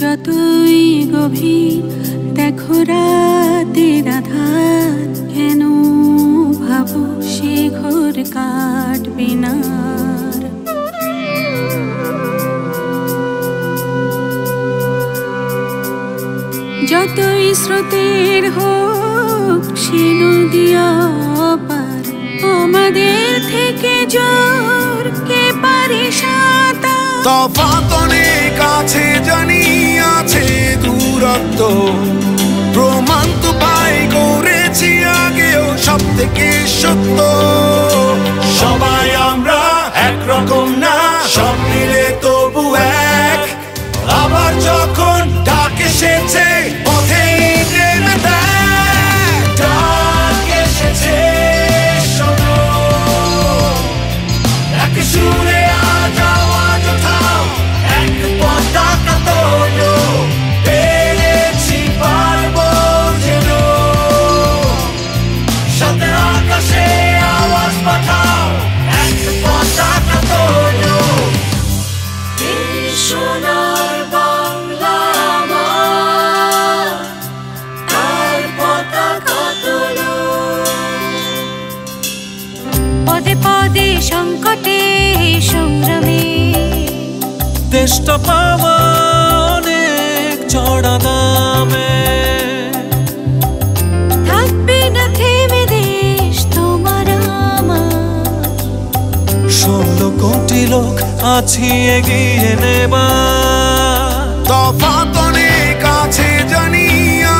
যতই গভীর দেখো রাতের আধার, কেন ভাবো সে ঘোর কাটবে না। যতই স্রোতের হোক সে নদী অপার, আমাদের থেকে জোর কে পারে সাঁতার। তফাৎ অনেক আছে জানি, আছে দূরত্ব, প্রমাণ তো পাই করেছি আগেও সব থেকে সত্য। সবাই আমরা একরকম না, সব মিলে তবু এক। আবার যখন ডাক এসেছে পথেই নেমে দেখ, ডাক এসেছে শোনো, এক সুরে আজ আওয়াজ ওঠাও, এক পতাকা তোলো, পেরেছি পারবো যেন। সাথে আকাশে আওয়াজ পাঠাও, এক পতাকা তোলো। সোনার বাংলা আমার, আর পতাকা তোলো। পদে পদে সংকটে সংগ্রামে দেশটা পাওয়া অনেক চড়া দামে, থাকবে না থেমে দেশ তোমার আমার। 16 কোটি লোক আছি এগিয়ে নেবার। তফাৎ অনেক আছে জানি,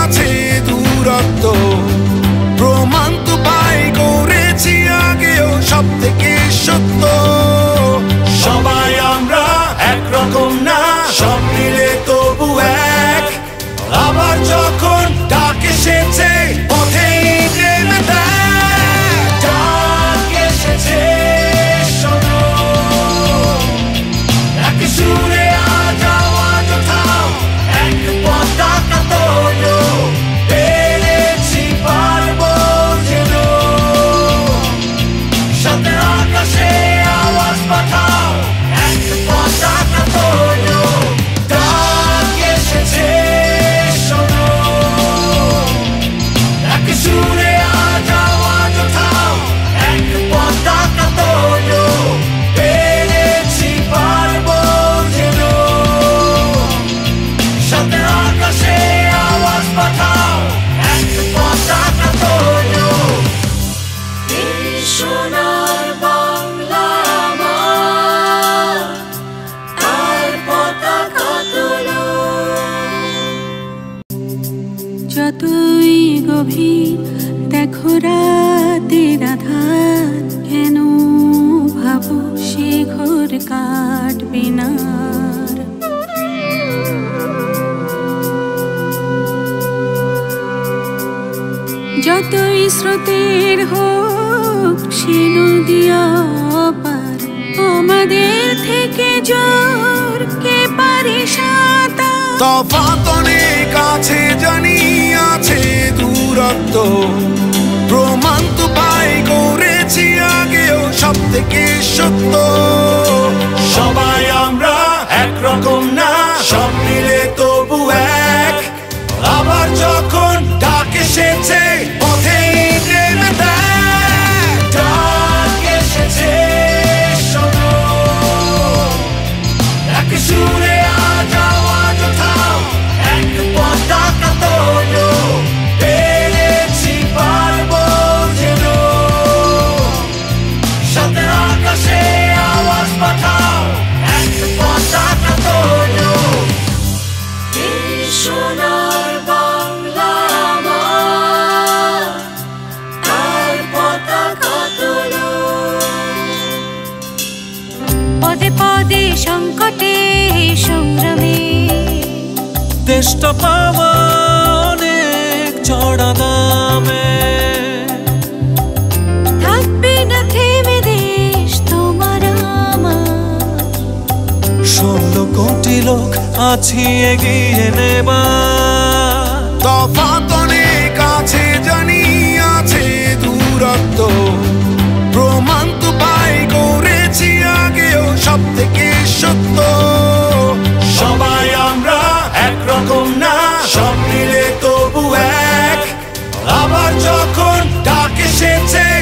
আছে দূরত্ব, প্রমাণ তো পাই করেছি আগেও সব থেকে সত্য। সবাই আমরা একরকম না, সব মিলে তবু এক। আবার যখন ডাক এসেছে পথেই নেমে দেখ, ডাক এসেছে শোনো, এক সুরে আজ আওয়াজ ওঠাও, এক পতাকা তোলো, পেরেছি পারবো যেন। সাথে আকাশে আওয়াজ পাঠাও, এক পতাকা তোলো, ডাক এসেছে শোনো, এক সুরে আজ আওয়াজ ওঠাও, এক পতাকা তোলো, পেরেছি পারবো যেন। সাথে আকাশে আওয়াজ পাঠাও, এক পতাকা তোলো। সোনার বাংলা আমার, আর পতাকা তোলো। যতই গভীর দেখো রাতের আধার, কেন ভাবো সে ঘোর কাটবে না। যতই স্রোতের হোক সে নদী অপার, আমাদের থেকে জোর কে পারে সাঁতার। তফাৎ অনেক আছে জানি, আছে দূরত্ব, প্রমাণ তো পাই করেছি আগেও সব থেকে সত্য। সবাই আমরা একরকম না, সব মিলে তবু এক। আবার যখন ডাক এসেছে পথেই নেমে দেখ, ডাক এসেছে শোনো, এক সুরে আজ আওয়াজ ওঠাও, এক পতাকা তোলো, পেরেছি পারবো যেন। সাথে আকাশে আওয়াজ পাঠাও, এক পতাকা তোলো। সোনার বাংলা আমার, আর পতাকা তোলো। পদে পদে সংকটে সংগ্রামে দেশটা পাওয়া অনেক চড়া দামে, থাকবে না থেমে দেশ তোমার আমার। 16 কোটি লোক আছি এগিয়ে নেবার। তফাৎ অনেক আছে জানি, আছে দূরত্ব, প্রমাণ তো পাই করে এসেছে